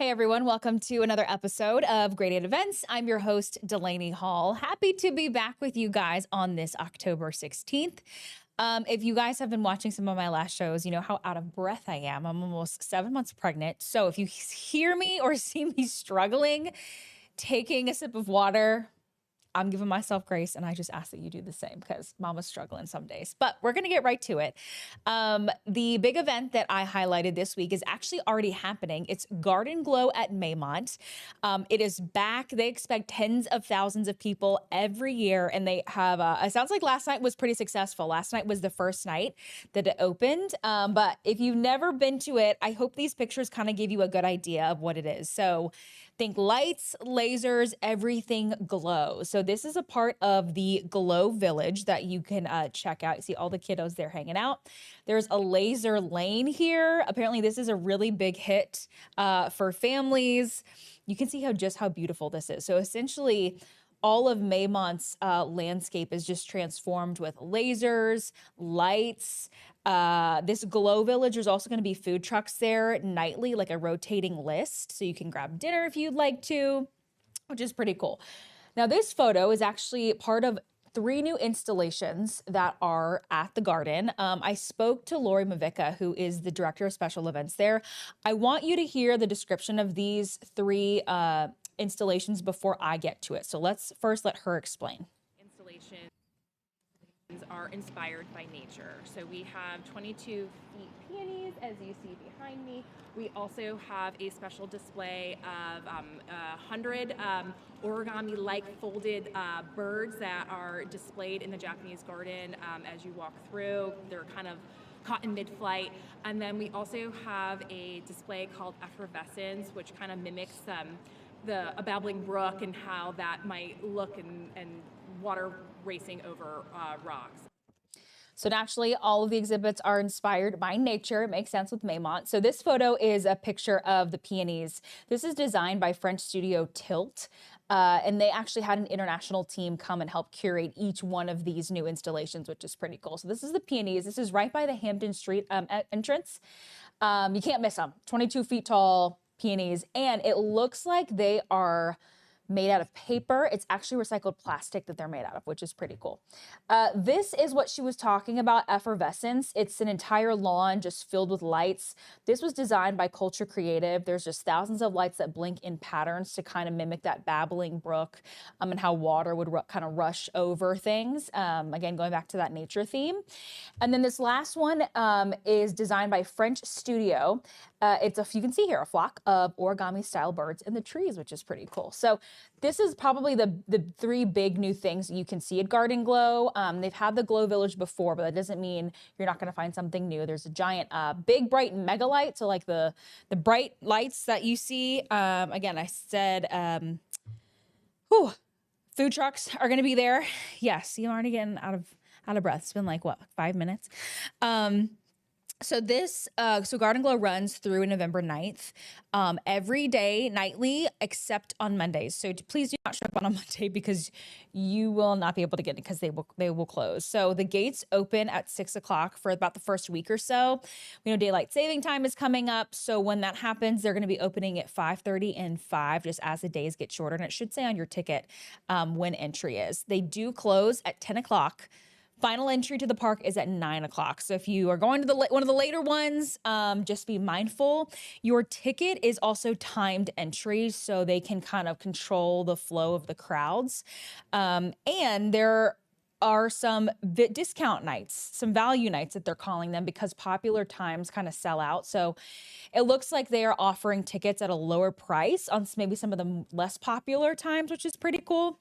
Hey everyone, welcome to another episode of Grade 8 Events. I'm your host, Delaney Hall. Happy to be back with you guys on this October 16th. If you guys have been watching some of my last shows, you know how out of breath I am. I'm almost 7 months pregnant. So if you hear me or see me struggling, taking a sip of water, I'm giving myself grace, and I just ask that you do the same because mama's struggling some days. But we're going to get right to it. The big event that I highlighted this week is actually already happening. It's Garden Glow at Maymont. It is back. They expect tens of thousands of people every year, and they have, it sounds like last night was pretty successful. Last night was the first night that it opened. But if you've never been to it, I hope these pictures kind of give you a good idea of what it is. So think lights, lasers, everything glows. So this is a part of the Glow Village that you can check out. You see all the kiddos there hanging out. There's a laser lane here. Apparently this is a really big hit for families. You can see how beautiful this is. So essentially all of Maymont's landscape is just transformed with lasers, lights. This Glow Village, there's also going to be food trucks there nightly, like a rotating list. So you can grab dinner if you'd like to, which is pretty cool. Now, this photo is actually part of 3 new installations that are at the garden. I spoke to Lori Mavica, who is the director of special events there. I want you to hear the description of these 3 installations before I get to it. So let's first let her explain. Installations are inspired by nature. So we have 22 feet peonies, as you see behind me. We also have a special display of 100 origami-like folded birds that are displayed in the Japanese garden as you walk through. They're kind of caught in mid-flight. And then we also have a display called Effervescence, which kind of mimics a babbling brook and how that might look and water racing over rocks. So naturally, all of the exhibits are inspired by nature. It makes sense with Maymont. So this photo is a picture of the peonies. This is designed by French studio Tilt. And they actually had an international team come and help curate each one of these new installations, which is pretty cool. So this is the peonies. This is right by the Hampton Street entrance. You can't miss them. 22 feet tall peonies. And it looks like they are made out of paper. It's actually recycled plastic that they're made out of, which is pretty cool. This is what she was talking about, Effervescence. It's an entire lawn just filled with lights. This was designed by Culture Creative. There's just thousands of lights that blink in patterns to kind of mimic that babbling brook and how water would kind of rush over things. Again, going back to that nature theme. And then this last one is designed by French Studio. You can see here a flock of origami style birds in the trees, which is pretty cool. So this is probably the 3 big new things you can see at Garden Glow. They've had the Glow Village before, but that doesn't mean you're not going to find something new. There's a giant, big, bright mega light. So like the bright lights that you see. Again, I said, food trucks are going to be there. Yes, you're already getting out of breath. It's been like, what, 5 minutes? So Garden Glow runs through November 9th, every day, nightly, except on Mondays. So please do not show up on a Monday because you will not be able to get it because they will close. So the gates open at 6 o'clock for about the first week or so. We know daylight saving time is coming up. So when that happens, they're going to be opening at 5:30 and 5 just as the days get shorter. And it should say on your ticket when entry is. They do close at 10 o'clock. Final entry to the park is at 9 o'clock. So if you are going to one of the later ones, just be mindful. Your ticket is also timed entry, so they can kind of control the flow of the crowds. And there are some discount nights, some value nights that they're calling them because popular times kind of sell out. So it looks like they are offering tickets at a lower price on maybe some of the less popular times, which is pretty cool.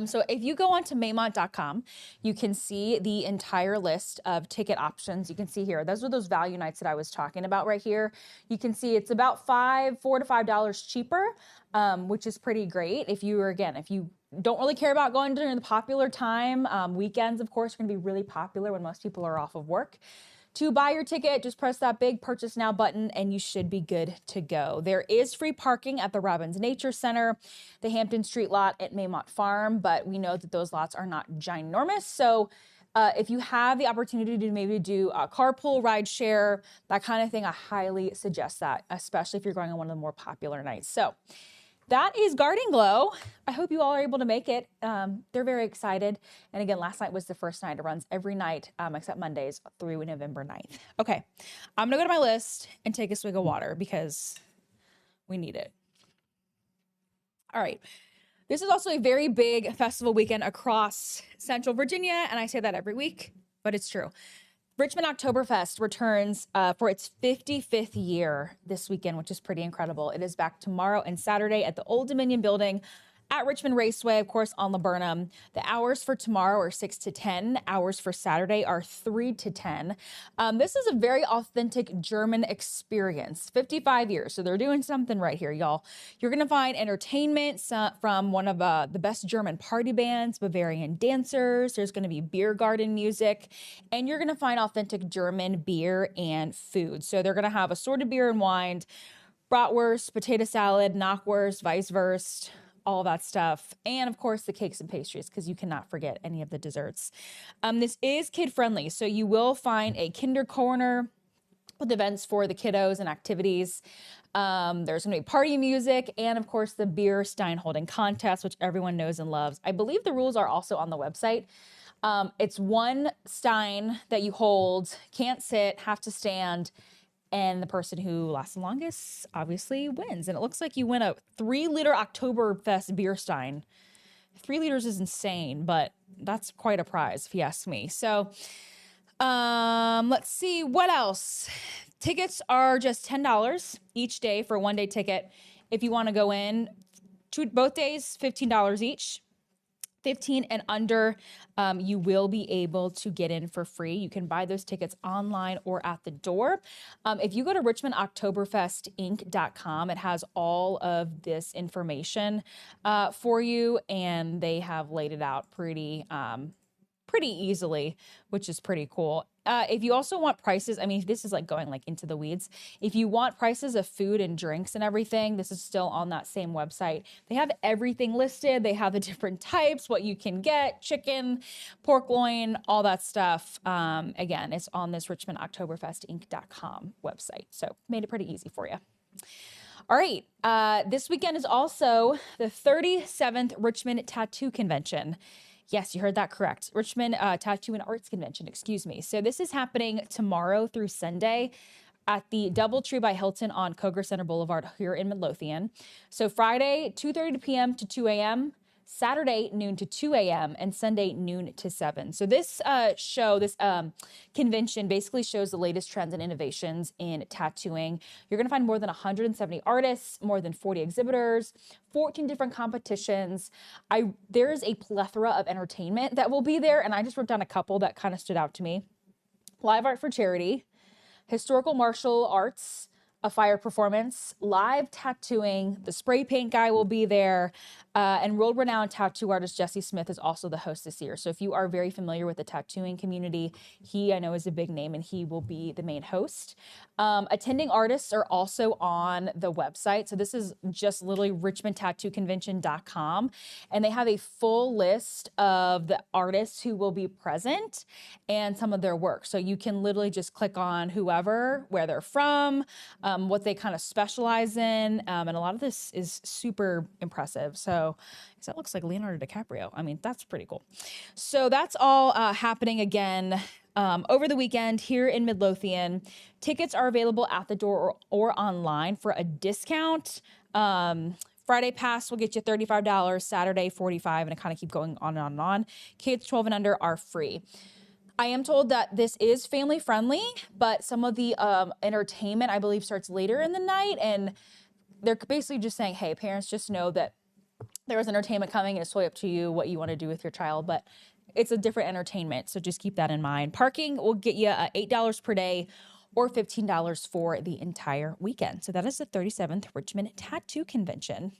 So if you go onto Maymont.com, you can see the entire list of ticket options. You can see here, those are those value nights that I was talking about right here. You can see it's about $4 to $5 cheaper, which is pretty great. If you don't really care about going during the popular time, weekends, of course, are going to be really popular when most people are off of work. To buy your ticket, just press that big Purchase Now button and you should be good to go. There is free parking at the Robbins Nature Center, the Hampton Street lot at Maymont Farm, but we know that those lots are not ginormous. So If you have the opportunity to maybe do a carpool, ride share, that kind of thing, I highly suggest that, especially if you're going on one of the more popular nights. So that is Garden Glow. I hope you all are able to make it. They're very excited. And again, last night was the first night. It runs every night except Mondays through November 9th. Okay, I'm going to go to my list and take a swig of water because we need it. All right. This is also a very big festival weekend across Central Virginia, and I say that every week, but it's true. Richmond Oktoberfest returns for its 55th year this weekend, which is pretty incredible. It is back tomorrow and Saturday at the Old Dominion Building at Richmond Raceway, of course, on Laburnum. The hours for tomorrow are 6 to 10. Hours for Saturday are 3 to 10. This is a very authentic German experience. 55 years, so they're doing something right here, y'all. You're going to find entertainment from one of the best German party bands, Bavarian dancers. There's going to be beer garden music, and you're going to find authentic German beer and food. So they're going to have assorted beer and wine, bratwurst, potato salad, knockwurst, weisswurst, all that stuff. And of course the cakes and pastries, because you cannot forget any of the desserts. This is kid friendly. So you will find a kinder corner with events for the kiddos and activities. There's going to be party music and of course the beer stein holding contest, which everyone knows and loves. I believe the rules are also on the website. It's one stein that you hold, can't sit, have to stand, and the person who lasts the longest obviously wins. And it looks like you win a 3-liter Oktoberfest beer stein. 3 liters is insane, but that's quite a prize if you ask me. So let's see what else. Tickets are just $10 each day for a one-day ticket. If you want to go in both days, $15 each. 15 and under, you will be able to get in for free. You can buy those tickets online or at the door. If you go to richmondoktoberfestinc.com, it has all of this information for you, and they have laid it out pretty easily, which is pretty cool. If you also want prices, I mean, this is like going like into the weeds. If you want prices of food and drinks and everything, this is still on that same website. They have everything listed. They have the different types, what you can get, chicken, pork loin, all that stuff. Again, it's on this richmondoktoberfestinc.com website. So made it pretty easy for you. All right. This weekend is also the 37th Richmond Tattoo Convention. Yes, you heard that correct. Richmond Tattoo and Arts Convention, excuse me. So this is happening tomorrow through Sunday at the Doubletree by Hilton on Coger Center Boulevard here in Midlothian. So Friday, 2:30 p.m. to 2 a.m., Saturday, noon to 2 a.m., and Sunday, noon to 7. So this convention basically shows the latest trends and innovations in tattooing. You're going to find more than 170 artists, more than 40 exhibitors, 14 different competitions. There is a plethora of entertainment that will be there, and I just wrote down a couple that kind of stood out to me. Live art for charity, historical martial arts, a fire performance, live tattooing, the spray paint guy will be there, and world-renowned tattoo artist Jesse Smith is also the host this year. So if you are very familiar with the tattooing community, he, I know, is a big name, and he will be the main host. Attending artists are also on the website. So this is just literally richmondtattooconvention.com, and they have a full list of the artists who will be present and some of their work. So you can literally just click on whoever, where they're from, what they kind of specialize in. And a lot of this is super impressive. So that looks like Leonardo DiCaprio. I mean, that's pretty cool. So that's all happening again over the weekend here in Midlothian. Tickets are available at the door or online for a discount. Friday pass will get you $35, Saturday $45, and it kind of keep going on and on and on. Kids 12 and under are free. I am told that this is family friendly, but some of the entertainment, I believe, starts later in the night, and they're basically just saying, hey, parents, just know that there is entertainment coming, and it's totally up to you what you want to do with your child, but it's a different entertainment, so just keep that in mind. Parking will get you $8 per day or $15 for the entire weekend. So that is the 37th Richmond Tattoo Convention.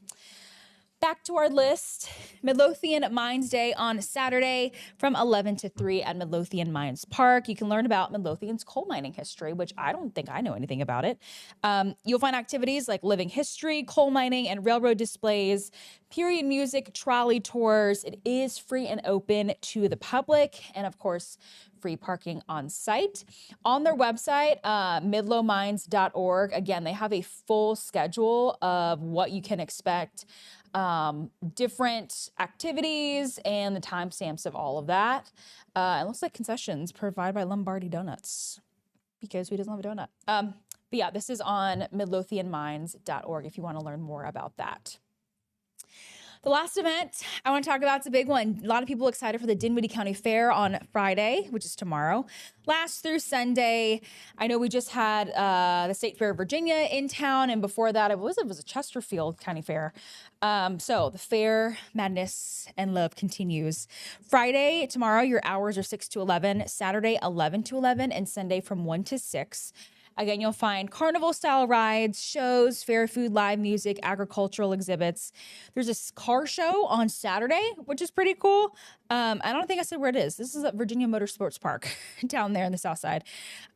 Back to our list, Midlothian Mines Day on Saturday from 11 to 3 at Midlothian Mines Park. You can learn about Midlothian's coal mining history, which I don't think I know anything about it. You'll find activities like living history, coal mining, and railroad displays, period music, trolley tours. It is free and open to the public, and of course, free parking on site. On their website, midlowmines.org, again, they have a full schedule of what you can expect, different activities and the timestamps of all of that. It looks like concessions provided by Lombardi Donuts, because who doesn't love a donut? But yeah, this is on midlothianmines.org if you want to learn more about that. The last event I want to talk about is a big one. A lot of people excited for the Dinwiddie County Fair on Friday, which is tomorrow. Last through Sunday. I know we just had the State Fair of Virginia in town, and before that, it was a Chesterfield County Fair. So the fair madness and love continues. Friday, tomorrow, your hours are 6 to 11. Saturday, 11 to 11, and Sunday from 1 to 6. Again, you'll find carnival-style rides, shows, fair food, live music, agricultural exhibits. There's a car show on Saturday, which is pretty cool. I don't think I said where it is. This is at Virginia Motorsports Park down there in the south side.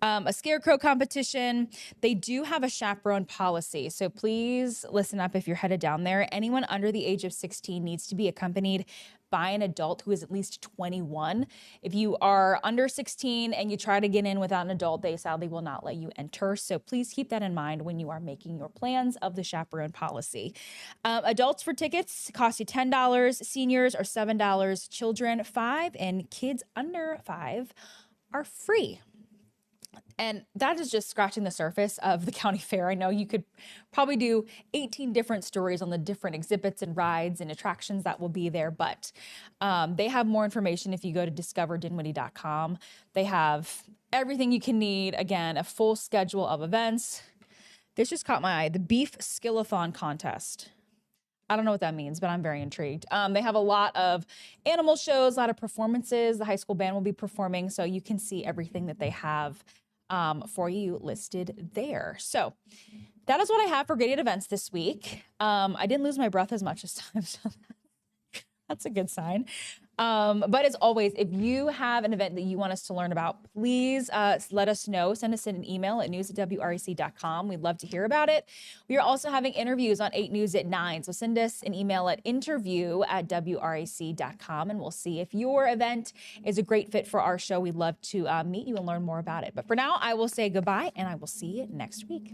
A scarecrow competition. They do have a chaperone policy, so please listen up if you're headed down there. Anyone under the age of 16 needs to be accompanied by an adult who is at least 21. If you are under 16 and you try to get in without an adult, they sadly will not let you enter. So please keep that in mind when you are making your plans of the chaperone policy. Adults for tickets cost you $10. Seniors are $7. Children, $5, and kids under 5 are free. And that is just scratching the surface of the county fair. I know you could probably do 18 different stories on the different exhibits and rides and attractions that will be there, but they have more information if you go to discoverdinwiddie.com. They have everything you can need. Again, a full schedule of events. This just caught my eye, the Beef Skillathon Contest. I don't know what that means, but I'm very intrigued. They have a lot of animal shows, a lot of performances. The high school band will be performing, so you can see everything that they have for you listed there. So that is what I have for graded events this week. I didn't lose my breath as much this time, so that's a good sign. But as always, if you have an event that you want us to learn about, please let us know. Send us an email at news@wrec.com. We'd love to hear about it. We are also having interviews on 8 News at 9. So send us an email at interview@wrec.com, and we'll see if your event is a great fit for our show. We'd love to meet you and learn more about it. But for now, I will say goodbye, and I will see you next week.